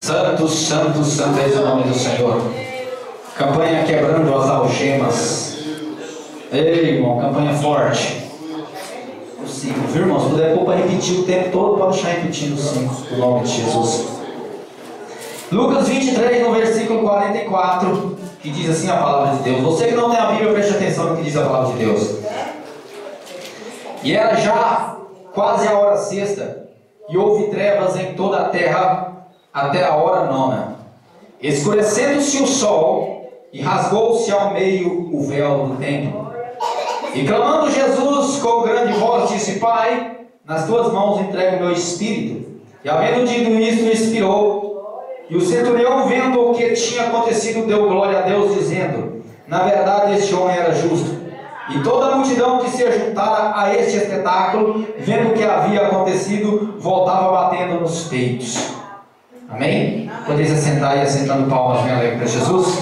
Santo, santo, santo é o nome do Senhor. Campanha quebrando as algemas. Ei, irmão, campanha forte. O 5, viu, irmão? Se puder pôr para repetir o tempo todo, pode deixar repetindo o 5, no nome de Jesus. Lucas 23, no versículo 44, que diz assim a palavra de Deus. Você que não tem a Bíblia, preste atenção no que diz a palavra de Deus. E era já quase a hora sexta, e houve trevas em toda a terra até a hora nona. Escurecendo-se o sol, e rasgou-se ao meio o véu do templo. E clamando Jesus com grande voz, disse: Pai, nas tuas mãos entrego o meu espírito. E havendo dito isto, expirou. E o centurião, vendo o que tinha acontecido, deu glória a Deus, dizendo: na verdade este homem era justo. E toda a multidão que se ajuntara a este espetáculo, vendo o que havia acontecido, voltava batendo nos peitos. Amém? Podeis assentar e assentando palmas bem alegre para Jesus.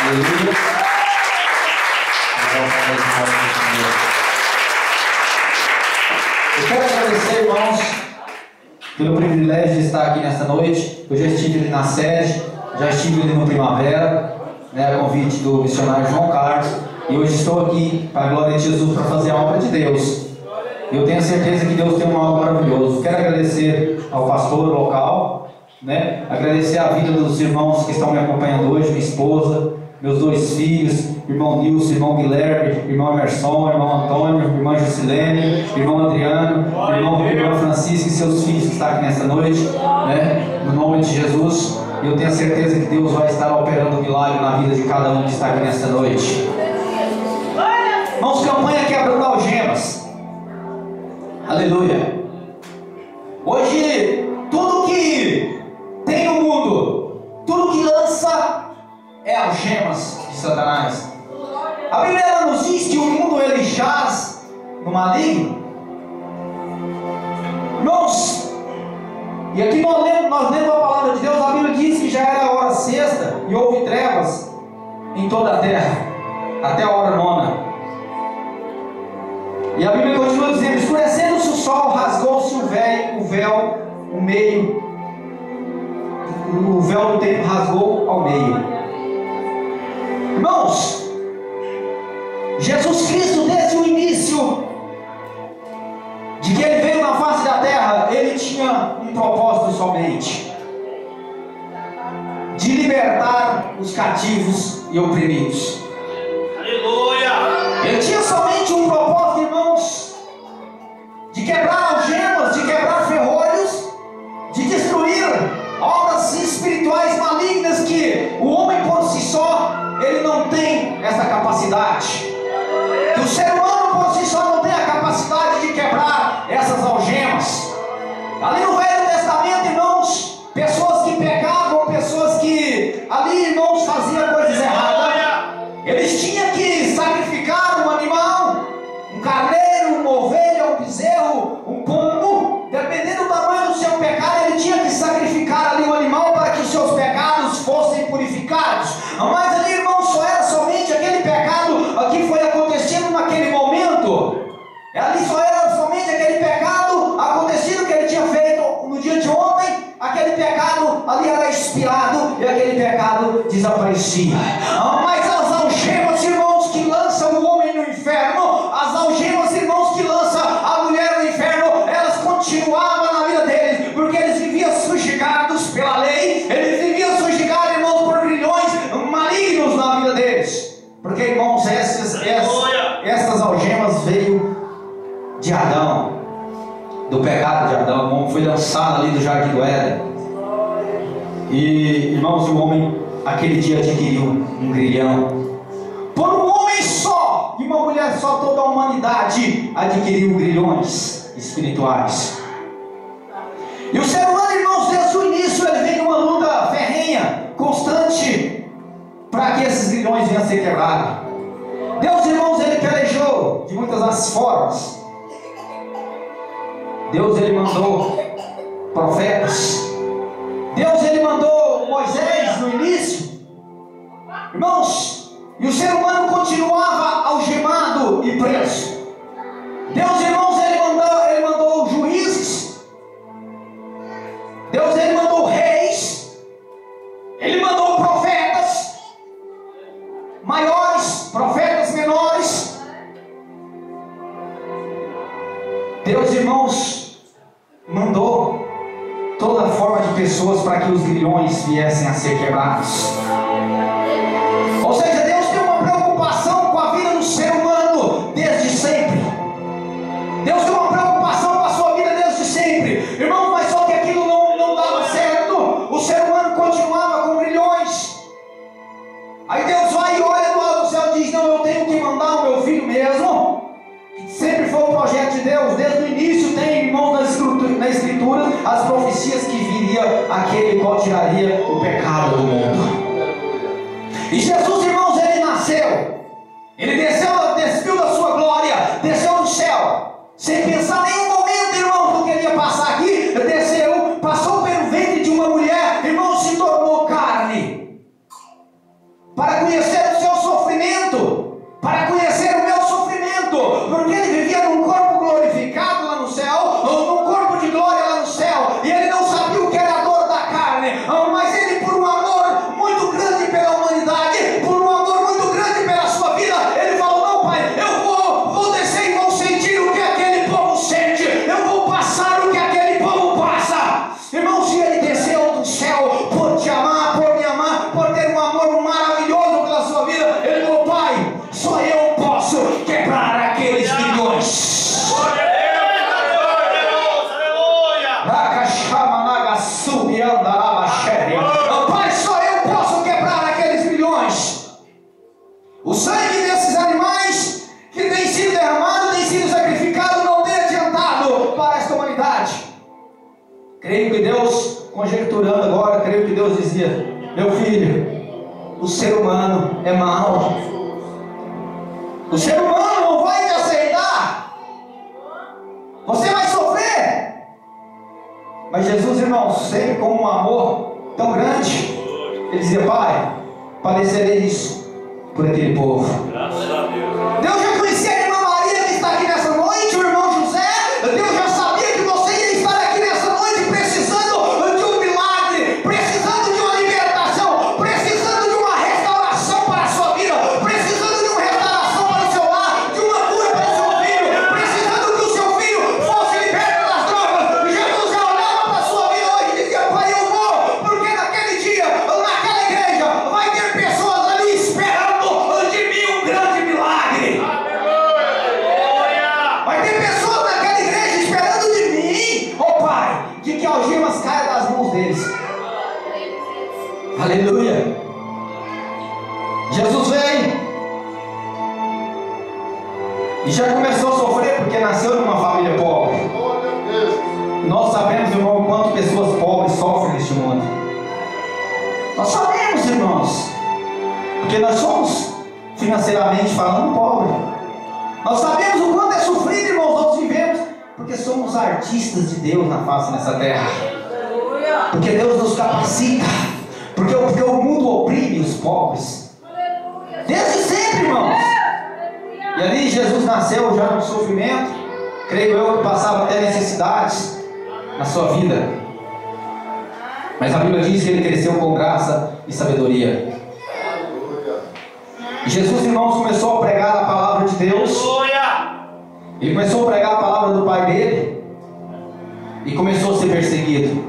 Aleluia. Eu quero agradecer, irmãos, pelo privilégio de estar aqui nesta noite. Eu já estive ali na sede, já estive ali no Primavera, a convite do missionário João Carlos, e hoje estou aqui para a glória de Jesus, para fazer a obra de Deus. Eu tenho certeza que Deus tem um algo maravilhoso. Quero agradecer ao pastor local, agradecer a vida dos irmãos que estão me acompanhando hoje, minha esposa, meus 2 filhos, irmão Nilson, irmão Guilherme, irmão Emerson, irmão Antônio, irmã Jusilene, irmão Adriano, irmão Francisco e seus filhos que estão aqui nessa noite, no nome de Jesus. Eu tenho certeza que Deus vai estar operando um milagre na vida de cada um que está aqui nessa noite. Irmãos, campanha quebrando algemas. Aleluia. Hoje, tudo que tem no mundo, tudo que lança é algemas de Satanás. A Bíblia ela nos diz que o mundo ele jaz no maligno. Irmãos, e aqui nós lemos a palavra de Deus. A Bíblia diz que já era a hora sexta e houve trevas em toda a terra até a hora nona. E a Bíblia continua dizendo: escurecendo-se o sol, rasgou-se o véu, o meio, o véu do templo rasgou ao meio. Irmãos, Jesus Cristo, desde o início de que Ele veio na face da terra, Ele tinha um propósito somente: de libertar os cativos e oprimidos. Aleluia! Ele tinha somente um propósito, irmãos, de quebrar algemas, de quebrar ferrolhos, de destruir obras espirituais malignas que o homem por si só ele não tem essa capacidade. Que o ser humano por si só não tem a capacidade de quebrar essas algemas. Ali no Velho Testamento, irmãos, pessoas que pecavam, pessoas que ali, irmãos, faziam coisas erradas, eles tinham que sacrificar um animal, um carneiro, uma ovelha, um bezerro, um pombo. Dependendo do tamanho do seu pecado, ele tinha que sacrificar ali um animal para que os seus pecados fossem purificados. Mas ali, irmãos, só era somente aquele pecado que foi acontecendo naquele momento. Ali só era somente aquele pecado acontecido que ele tinha feito no dia de ontem. Aquele pecado ali era expirado e aquele pecado desaparecia. Mas as algemas, irmãos, que lançam o homem no inferno, as algemas, irmãos, que lançam a mulher no inferno, elas continuavam na vida deles, porque eles viviam subjugados pela lei, eles viviam subjugados, irmãos, por grilhões malignos na vida deles. Porque, irmãos, essas algemas veio de Adão, do pecado de Adão. O homem foi lançado ali do jardim do Éden. E, irmãos, o homem aquele dia adquiriu um grilhão. Por um homem só e uma mulher só, toda a humanidade adquiriu grilhões espirituais. E o ser humano, irmãos, desde o início ele vem numa luta ferrenha, constante, para que esses grilhões venham a ser quebrados. Deus, irmãos, ele pelejou de muitas as formas. Deus, ele mandou profetas. Deus, ele mandou Moisés no início. Irmãos, e o ser humano continuava algemado e preso. Deus, irmãos, ele mandou juízes. toda forma de pessoas para que os grilhões viessem a ser quebrados. Ou seja, Deus tem uma preocupação com a vida do ser humano desde sempre. Deus tem uma preocupação com a sua vida desde sempre. Irmãos, mas só que aquilo não dava certo. O ser humano continuava com grilhões. Aí Deus vai e olha do lado do céu e diz: não, eu tenho que mandar o meu filho mesmo. Sempre foi o projeto de Deus. Desde o início tem, irmãos, na Escritura, as profecias que viria aquele qual tiraria o pecado do mundo. E Jesus, irmãos, ele nasceu. Ele despiu da sua glória, desceu do céu, sem pensar nenhum momento, irmãos, do que ele ia passar aqui. Desceu, passou pelo ventre de uma mulher, irmão, se tornou carne, para conhecer o seu sofrimento, para conhecer o meu sofrimento, porque ele vivia num corpo glorificado lá no céu, ou num corpo de glória lá no céu, e ele não sabia o que era a dor da carne, mas ele, por um amor muito grande pela humanidade, por um amor muito grande pela sua vida, ele falou: não, Pai, eu vou descer e vou sentir o que aquele povo sente, eu vou passar o que aquele povo passa. Irmão, se ele desceu do céu por te amar, por me amar, por ter um amor maravilhoso pela sua vida, ele falou: Pai, só eu posso quebrar aqueles grilhões. Pai, só eu posso quebrar aqueles grilhões. O sangue desses animais que tem sido derramado, tem sido sacrificado, não tem adiantado para esta humanidade. Creio que Deus, conjecturando agora, creio que Deus dizia: meu filho, o ser humano é mau. O ser humano não vai te aceitar. Você vai sofrer. Mas Jesus, irmãos, sempre com um amor tão grande, ele dizia: Pai, padecerei isso por aquele povo. Deus já conhecia a irmã Maria que está aqui nessa noite, o irmão José. Deus já sabia que você ia estar aqui nessa noite precisando de um milagre, precisando de uma libertação, precisando de uma restauração para a sua vida, precisando de uma restauração para o seu lar, de uma cura para o seu filho, precisando que o seu filho fosse liberto das drogas. Jesus já olhava para a sua vida hoje e dizia: Pai, eu vou, porque naquele dia, naquela igreja, vai ter pessoas ali esperando de mim um grande milagre. Vai ter pessoas naquela igreja esperando de mim, oh Pai, de que algemas caiam das mãos deles. Aleluia. Jesus veio e já começou a sofrer porque nasceu numa família pobre. Nós sabemos, irmão, quanto pessoas pobres sofrem neste mundo. Nós sabemos, irmãos, porque nós somos, financeiramente falando, pobres. Nós sabemos o quanto é sofrido, irmãos. Nós vivemos porque somos artistas de Deus na face dessa terra, porque Deus nos capacita, porque o mundo oprime os pobres desde sempre, irmãos. E ali Jesus nasceu já no sofrimento, creio eu que passava até necessidades na sua vida, mas a Bíblia diz que ele cresceu com graça e sabedoria. E Jesus, irmãos, começou a pregar a palavra de Deus. Ele começou a pregar a palavra do Pai dele e começou a ser perseguido.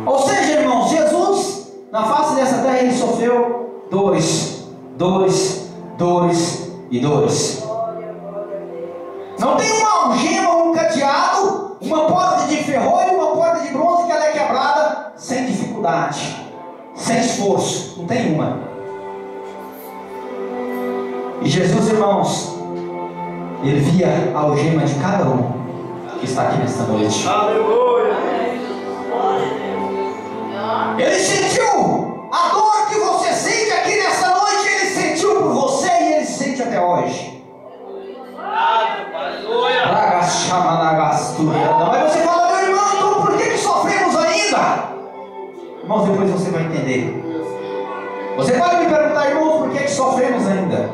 Ou seja, irmãos, Jesus, na face dessa terra, ele sofreu dores, dores, dores e dores. Não tem uma algema, um cadeado, uma porta de ferrolho, uma porta de bronze que ela é quebrada sem dificuldade, sem esforço. Não tem uma. E Jesus, irmãos, ele via a algema de cada um que está aqui nesta noite. Aleluia. Ele sentiu a dor que você sente aqui nesta noite. Ele sentiu por você e ele sente até hoje. Aleluia. Mas você fala: meu irmão, então por que sofremos ainda? Irmãos, depois você vai entender. Você pode me perguntar: irmãos, por que sofremos ainda?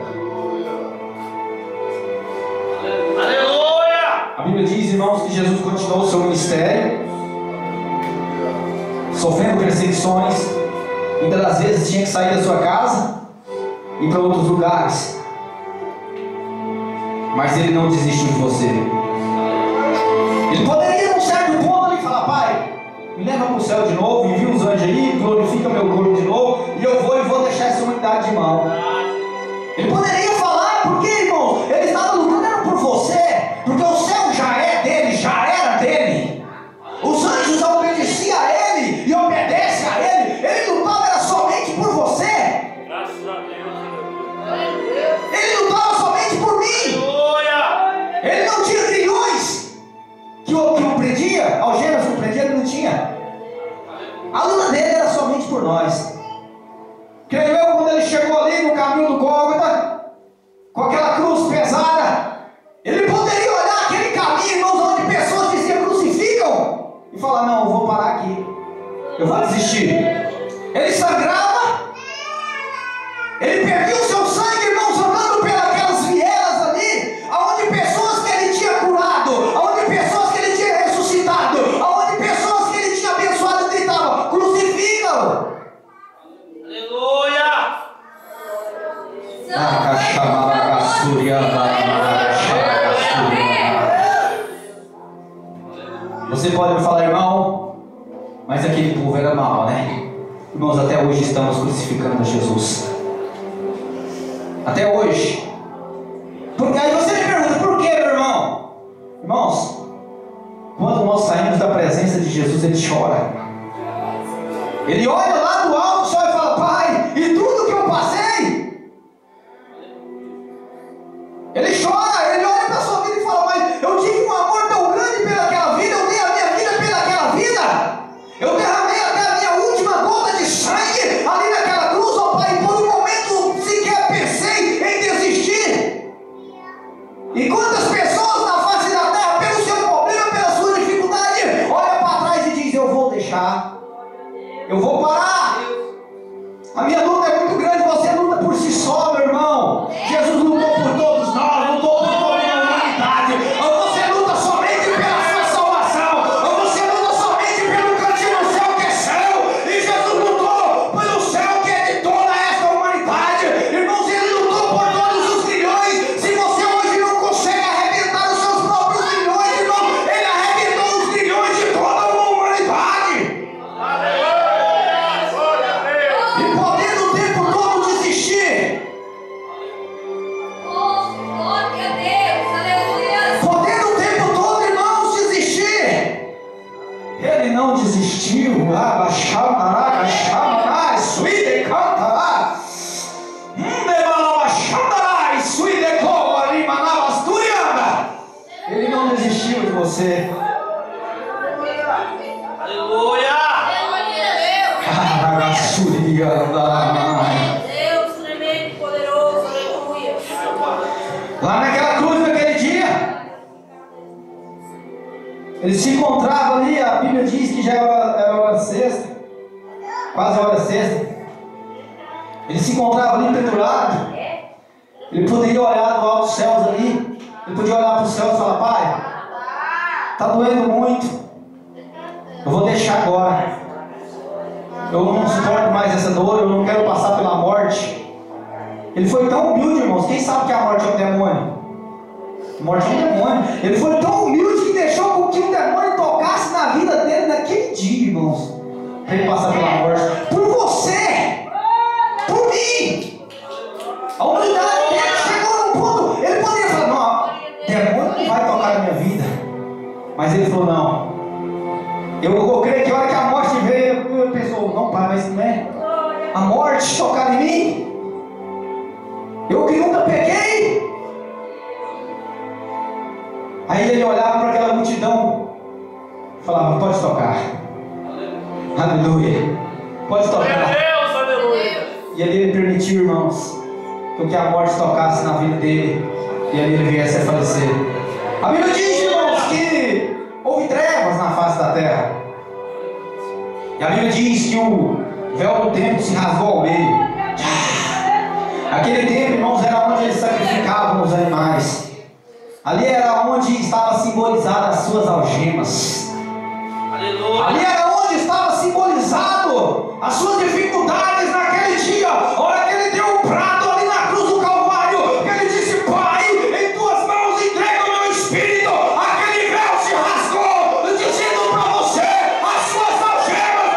Aleluia! A Bíblia diz, irmãos, que Jesus continuou o seu ministério, sofrendo perseguições. Muitas das vezes tinha que sair da sua casa e ir para outros lugares, mas ele não desistiu de você. Ele poderia, num certo ponto, ali falar: Pai, céu de novo, envia os anjos aí, glorifica meu corpo de novo, e eu vou deixar essa humanidade de mão. Ele poderia falar, porque, irmão, ele estava lutando por você, porque o céu já é dele, já era dele. Os anjos obedeciam a ele e obedecem a ele. Ele lutava era somente por você. Graças a Deus. Ele lutava somente por mim. Ele não tinha grilhões que o prendia, algemas que o prendia, ele não tinha. A luta dele era somente por nós. Creio eu, quando ele chegou ali no caminho do Gólgota, com aquela cruz pesada, ele poderia olhar aquele caminho, irmãos, onde pessoas diziam crucificam, e falar: não, eu vou parar aqui, eu vou desistir. Ele sangrava, ele perdia o seu sangue, irmãos, andando pelas vielas ali, aonde pessoas que ele tinha curado, aonde pessoas que ele tinha ressuscitado, aonde pessoas que ele tinha abençoado gritavam: crucificam. Aleluia! Você pode me falar: irmão, mas aquele povo era mau, né? Irmãos, até hoje estamos crucificando Jesus. Até hoje. Porque aí você me pergunta: por que, meu irmão? Irmãos, quando nós saímos da presença de Jesus, ele chora. Ele olha lá do alto do céu e fala: Pai, e tudo que eu passei? Ele chora, ele olha para a sua vida e fala: mas eu tive um amor tão grande pelaquela vida, eu dei a minha vida pelaquela vida, eu derramei até a minha última gota de sangue ali naquela cruz, ó Pai, e por um momento sequer pensei em desistir. E quantas pessoas na face da terra, pelo seu problema, pela sua dificuldade, olha para trás e diz: eu vou deixar, eu vou parar. A minha luta é muito grande. Você luta por si só, meu irmão. Jesus lutou por todos nós, lutou por toda a humanidade. Ou você luta somente pela sua salvação, ou você luta somente pelo cantinho do céu que é céu. E Jesus lutou pelo céu que é de toda esta humanidade. Irmãos, ele lutou por todos os grilhões. Se você hoje não consegue arrebentar os seus próprios grilhões, irmão, ele arrebentou os grilhões de toda uma humanidade. E podendo o tempo todo desistir, podendo o tempo todo, irmãos, desistir, ele não desistiu. Ele não desistiu de você. Aleluia! Deus tremendo, poderoso, aleluia. Lá naquela cruz, naquele dia, ele se encontrava ali. A Bíblia diz que já era hora sexta, quase a hora sexta. Ele se encontrava ali pendurado. Ele poderia olhar do alto dos céus ali, ele podia olhar para o céu e falar: Pai, está doendo muito, eu vou deixar agora, eu não suporto mais essa dor, eu não quero passar pela morte. Ele foi tão humilde, irmãos. Quem sabe que a morte é um demônio? A morte é um demônio. Ele foi tão humilde que deixou com que o demônio tocasse na vida dele naquele dia, irmãos, para ele passar pela morte. Por você, por mim. A humanidade dele chegou num ponto. Ele poderia falar: não, demônio não vai tocar na minha vida. Mas ele falou: não. Eu creio que a hora que a morte veio, ele pensou: não, Pai, mas não é a morte tocar em mim? Eu que nunca peguei. Aí ele olhava para aquela multidão e falava: pode tocar. Aleluia. Pode tocar. Deus, aleluia. E ali ele permitiu, irmãos, que a morte tocasse na vida dele, e ali ele viesse a falecer. A Bíblia diz, irmãos, que houve trevas na face da terra. E a Bíblia diz que o véu do templo se rasgou ao meio. Aquele tempo, irmãos, era onde eles sacrificavam os animais. Ali era onde estava simbolizada as suas algemas. Aleluia. Ali era onde estava simbolizado as suas dificuldades naquele dia. A hora que ele deu um prato ali na cruz do Calvário, ele disse: Pai, em tuas mãos entrego o meu espírito. Aquele véu se rasgou, dizendo para você: as suas algemas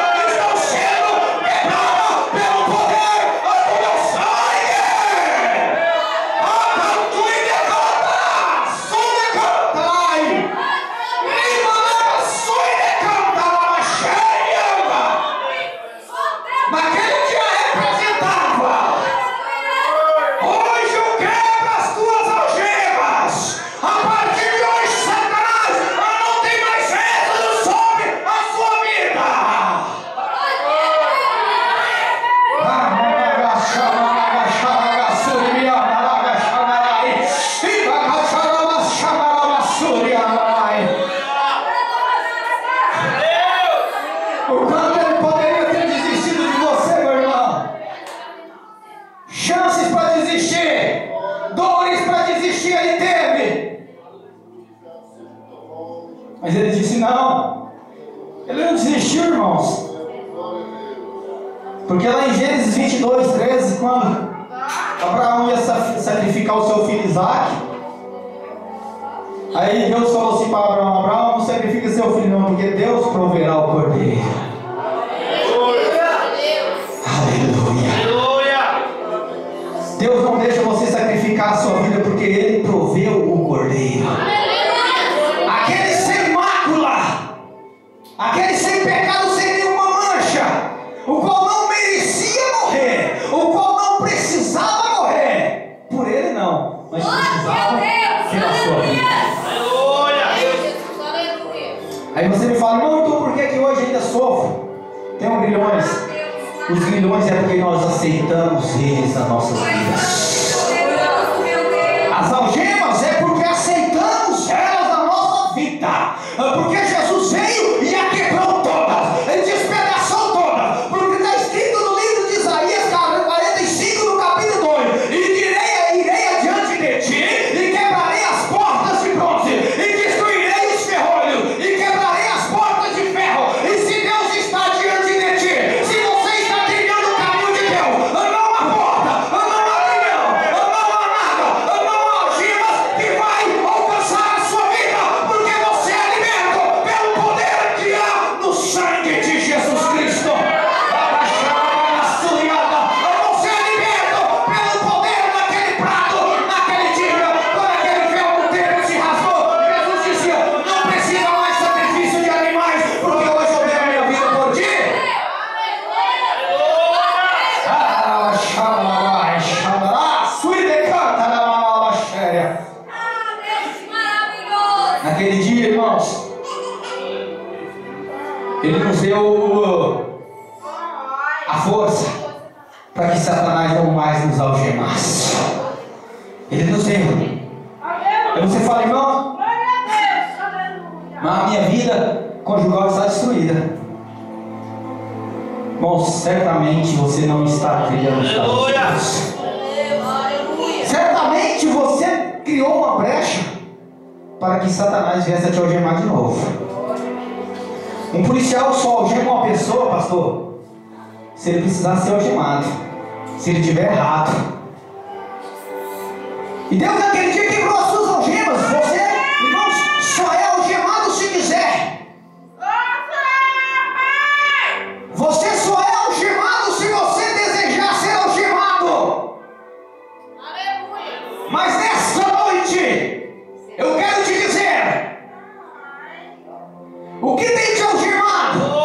O quanto ele poderia ter desistido de você, meu irmão. Chances para desistir, dores para desistir, ele teve. Mas ele disse não. Ele não desistiu, irmãos. Porque lá em Gênesis 22, 13, quando Abraão ia sacrificar o seu filho Isaac, aí Deus falou assim para Abraão: Abraão, não sacrifica seu filho não, porque Deus proverá o cordeiro. Aleluia. Deus não deixa você sacrificar a sua vida, porque Ele proveu o cordeiro. Aquele sem mácula, aquele sem pecado, sem nenhuma mancha, o qual não merecia morrer, o qual não precisava morrer. Por ele não, mas precisava pela sua vida. Aí você me fala: não, então por que hoje ainda sofro? Tem grilhões. Os grilhões é porque nós aceitamos eles nas nossas vidas. As algemas é porque aceitamos elas na nossa vida. Porque Jesus veio e a quebrou todas. Ele despedaçou todas. Porque está escrito no livro de Isaías 45, no capítulo 2: e irei adiante de ti, e quebrarei as portas de bronze, e destruirei os ferrolhos, e quebrarei as portas de ferro. E se Deus está diante de ti, se você está trilhando o caminho de Deus, não há porta, não há grilhão, não há nada, não há algemas que vai alcançar a sua vida, porque você é liberto pelo poder que há no sangue de Jesus Cristo. Você é liberto pelo poder daquele prato, naquele dia, quando aquele véu do templo se rasgou. Jesus dizia: não precisa mais sacrifício de animais, porque hoje eu dei a minha vida por ti. Naquele dia, irmãos, Ele nos deu a força para que Satanás não mais nos algemasse. Ele nos deu. Aí você fala: irmão, mas a minha vida conjugal está destruída. Irmão, certamente você não está trilhando os caminhos de Deus. Certamente você criou uma brecha para que Satanás viesse a te algemar de novo. Um policial só algema uma pessoa, pastor, se ele precisar ser algemado, se ele tiver errado. E Deus naquele dia quebrou as suas algemas. Você, irmãos, só é algemado se quiser. Você só é algemado se você desejar ser algemado. Mas nessa noite eu quero te dizer: o que tem te algemado?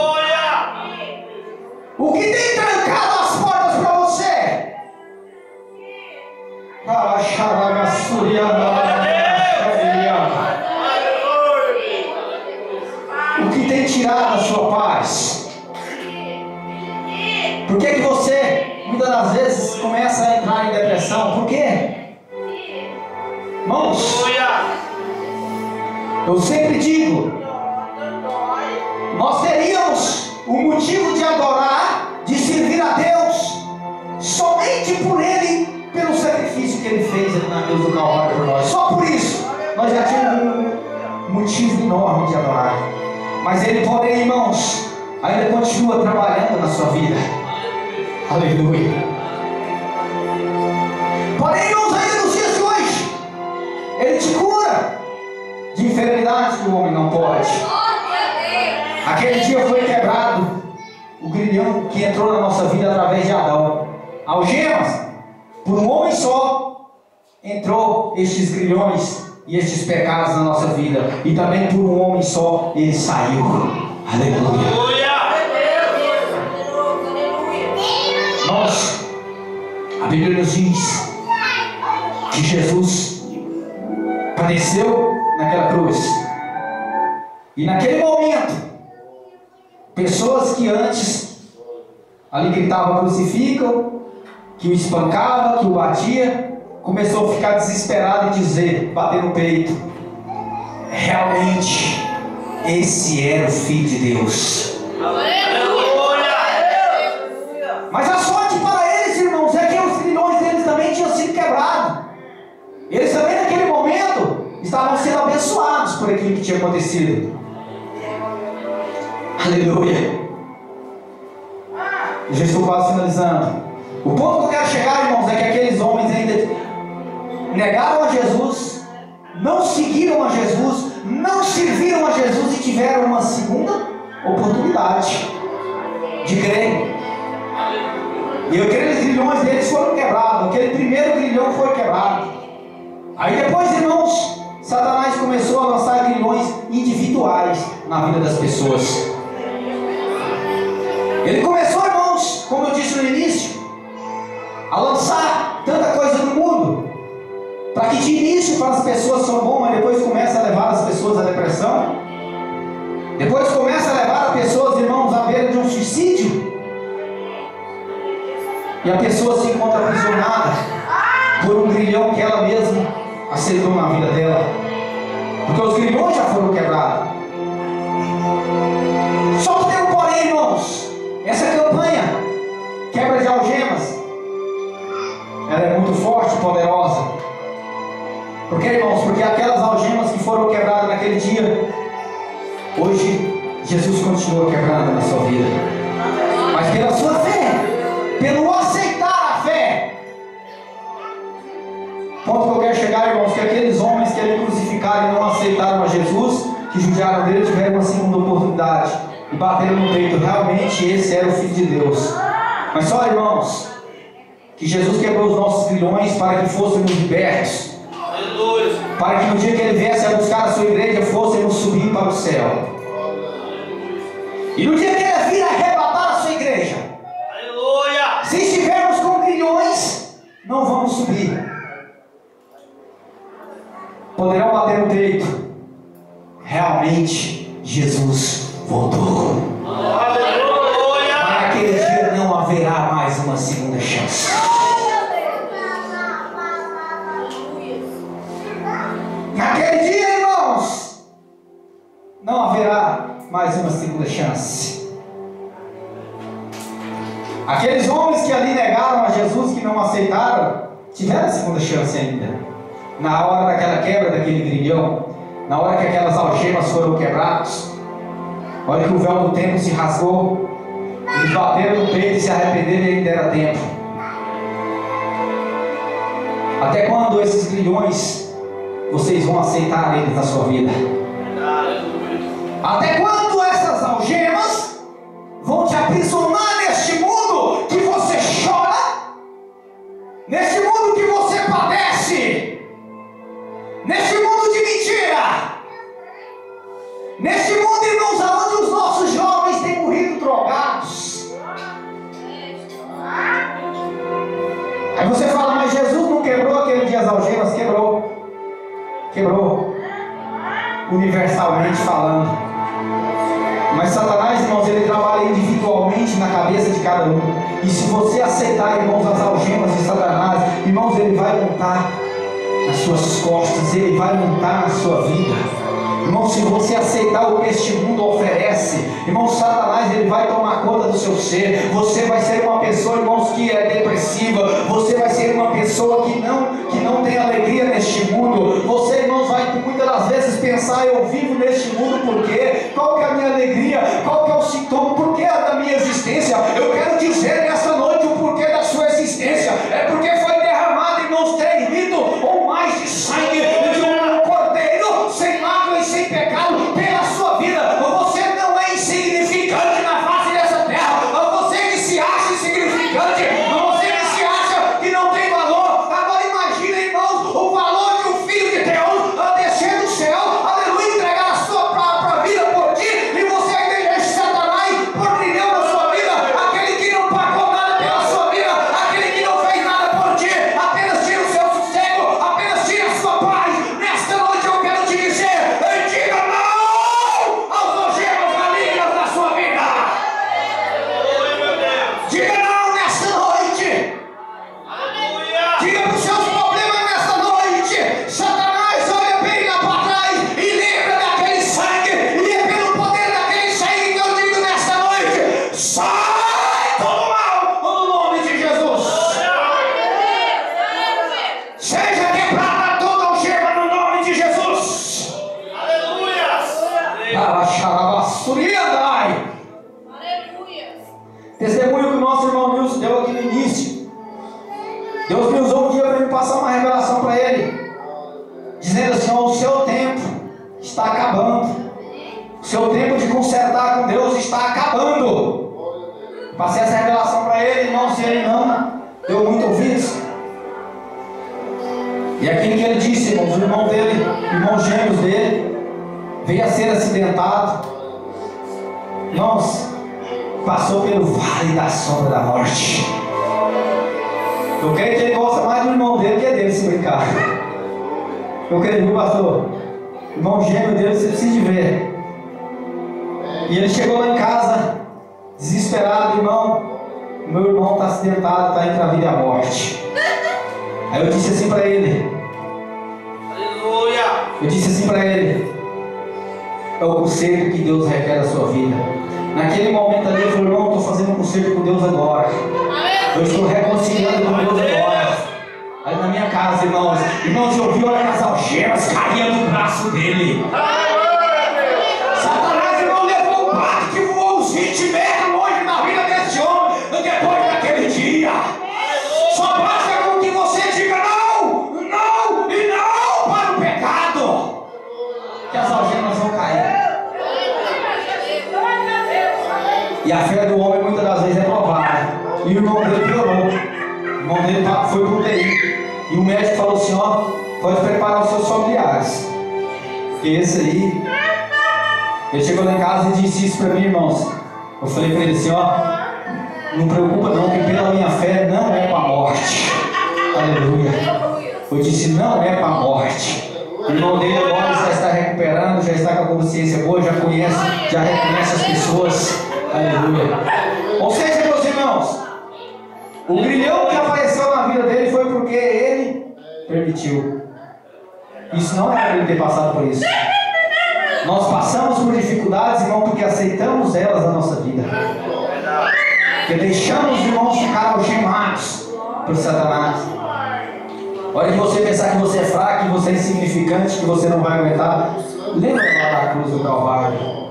O que tem trancado as portas para você? O que tem tirado a sua paz? Por que você muitas das vezes começa a entrar em depressão? Por quê? Irmãos, eu sempre digo: nós teríamos o motivo de adorar, de servir a Deus, somente por Ele, pelo sacrifício que Ele fez na cruz do Calvário por nós. Só por isso nós já tínhamos um motivo enorme de adorar. Mas Ele, porém, irmãos, ainda continua trabalhando na sua vida. Aleluia. Porém, irmãos, ainda nos dias de hoje, Ele te cura de enfermidades que o homem não pode. Aquele dia foi quebrado o grilhão que entrou na nossa vida através de Adão. Algemas, por um homem só, entrou estes grilhões e estes pecados na nossa vida. E também por um homem só, ele saiu. Aleluia. Nós, a Bíblia nos diz que Jesus padeceu naquela cruz. E naquele momento, pessoas que antes ali gritavam crucificam, que o espancava, que o batia, começou a ficar desesperado e dizer, bater no peito: realmente esse era o Filho de Deus. estavam sendo abençoados por aquilo que tinha acontecido. Aleluia. Eu já estou quase finalizando. O ponto que eu quero chegar, irmãos, é que aqueles homens ainda negaram a Jesus, não seguiram a Jesus, não serviram a Jesus e tiveram uma segunda oportunidade de crer. E aqueles grilhões deles foram quebrados. Aquele primeiro grilhão foi quebrado. Aí depois, irmãos, Satanás começou a lançar grilhões individuais na vida das pessoas. Ele começou, irmãos, como eu disse no início, a lançar tanta coisa no mundo, para que de início para as pessoas são bom, mas depois começa a levar as pessoas à depressão, depois começa a levar as pessoas, irmãos, à beira de um suicídio, e a pessoa se encontra aprisionada por um grilhão que ela mesma aceitou na vida dela, porque os grilhões já foram quebrados. Só que tem um porém, irmãos. Essa campanha, quebra de algemas, ela é muito forte e poderosa. Por que, irmãos? Porque aquelas algemas que foram quebradas naquele dia, hoje Jesus continua quebrando na sua vida. Mas pela sua fé, pelo aceitar a fé. Ponto que eu quero chegar, irmãos, que aqueles homens que ali crucificaram e não aceitaram a Jesus, que judiaram dele, tiveram uma segunda oportunidade e bateram no peito. Realmente esse era o Filho de Deus. Mas só, irmãos, que Jesus quebrou os nossos grilhões para que fôssemos libertos. Aleluia. Para que no dia que Ele viesse a buscar a sua igreja, fôssemos subir para o céu. E no dia que Ele vir arrebatar a sua igreja, aleluia, se estivermos com grilhões, não vamos subir. Poderão bater no peito. Realmente Jesus voltou. Aleluia. Mas naquele dia não haverá mais uma segunda chance. Naquele dia, irmãos, não haverá mais uma segunda chance. Aqueles homens que ali negaram a Jesus, que não aceitaram, tiveram a segunda chance ainda. Na hora daquela quebra daquele grilhão, na hora que aquelas algemas foram quebradas, na hora que o véu do templo se rasgou, eles bateram no peito e se arrependeram e ainda era tempo. Até quando esses grilhões vocês vão aceitar eles na sua vida? Até quando essas algemas vão te aprisionar neste mundo que você chora, neste mundo que você padece, neste mundo de mentira, neste mundo, irmãos, onde os nossos jovens têm morrido drogados? Aí você fala, mas Jesus não quebrou aquele dia as algemas? Quebrou. Quebrou. Universalmente falando. Mas Satanás, irmãos, ele trabalha individualmente na cabeça de cada um. E se você aceitar, irmãos, as algemas de Satanás, irmãos, ele vai montar nas suas costas, ele vai montar na sua vida. Irmão, se você aceitar o que este mundo oferece, irmão, Satanás, ele vai tomar conta do seu ser. Você vai ser uma pessoa, irmãos, que é depressiva. Você vai ser uma pessoa que não tem alegria neste mundo. Você, irmãos, vai muitas das vezes pensar, eu vivo neste mundo por quê? Qual que é a minha alegria? Qual que é o sintoma? Por que é da minha existência? Eu quero dizer nessa noite o porquê da sua existência. É porque foi derramado, irmãos, 3 litros ou mais de sangue de um cordeiro sem mácula e sem pecado pela sua vida. Você não é insignificante na face dessa terra. Você que se acha insignificante, você que se acha que não tem valor. Agora imagina, irmãos, o valor de um filho de Deus descer do céu, aleluia, entregar a sua própria vida por ti, e você ainda deixa Satanás por trilhão na sua vida, aquele que não pagou nada pela sua vida, aquele que não fez nada por ti, apenas tira o seu sossego, apenas tira a sua paz. Nesta noite eu quero te dizer, diga não aos algemas malignas da sua vida. Diga não nesta noite. Diga para os seus problemas nesta noite. Satanás, olha bem lá para trás e lembra daquele sangue, e é pelo poder daquele sangue que eu digo nesta noite: sai todo mal no nome de Jesus. Seja quebrada toda algema no nome de Jesus. Testemunho que o nosso irmão Nilson deu aqui no início. Deus me usou um dia para me passar uma revelação para ele, dizendo assim: ó, o seu tempo está acabando. O seu tempo de consertar com Deus está acabando. Passei essa revelação para ele, irmão, e ele não deu muito ouvidos. E aquilo que ele disse, irmãos, o irmão dele, irmãos gêmeos dele, veio a ser acidentado. Irmãos, passou pelo vale da sombra da morte. Eu creio que ele gosta mais do irmão dele que é dele, se brincar. Eu creio, viu, pastor? Irmão gêmeo dele, você precisa de ver. E ele chegou lá em casa, desesperado: irmão, meu irmão está acidentado, está entre a vida e a morte. Aí eu disse assim para ele: Aleluia. Eu disse assim para ele: é o conserto que Deus requer da sua vida. Naquele momento ali, eu falei: irmão, estou fazendo um conserto com Deus agora. Eu estou reconciliando com Deus agora. Aí na minha casa, irmãos, eu vi olha as algemas caíam do braço dele. Satanás, irmão, levou um bate que voou uns 20 metros longe na vida desse homem depois daquele dia. Só basta com que você diga não, não e não para o pecado, que as algemas vão cair. E a fé do homem muitas das vezes é provada. E o irmão dele piorou. O irmão dele foi pro UTI. E o médico falou assim: ó, pode preparar os seus familiares, porque esse aí. Ele chegou lá em casa e disse isso para mim, irmãos. Eu falei para ele assim: ó, não preocupa não, que pela minha fé não é para a morte. Aleluia. Eu disse: não é para a morte. O irmão dele agora já está recuperando, já está com a consciência boa, já conhece, já reconhece as pessoas. Aleluia. Ou seja, meus irmãos, o grilhão que apareceu na vida dele foi porque ele permitiu. Isso não era para ele ter passado por isso. Nós passamos por dificuldades, irmão, porque aceitamos elas na nossa vida. Porque deixamos os irmãos ficar algemados por Satanás. Hora de você pensar que você é fraco, que você é insignificante, que você não vai aguentar, lembra lá da cruz do Calvário.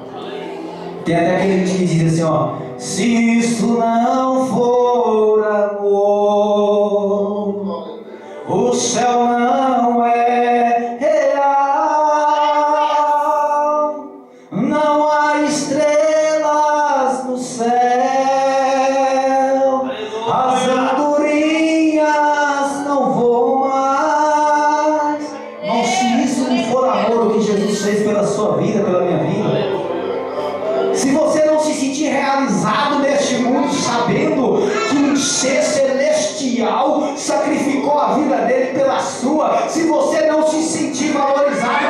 Tem até aquele que diz assim, ó: se isso não for amor, o céu não é real, não há estrelas no céu, as andorinhas não voam mais. Não, se isso não for amor, o que Jesus fez pela sua vida, pela minha vida. Se você não se sentir realizado neste mundo, sabendo que um ser celestial sacrificou a vida dele pela sua, se você não se sentir valorizado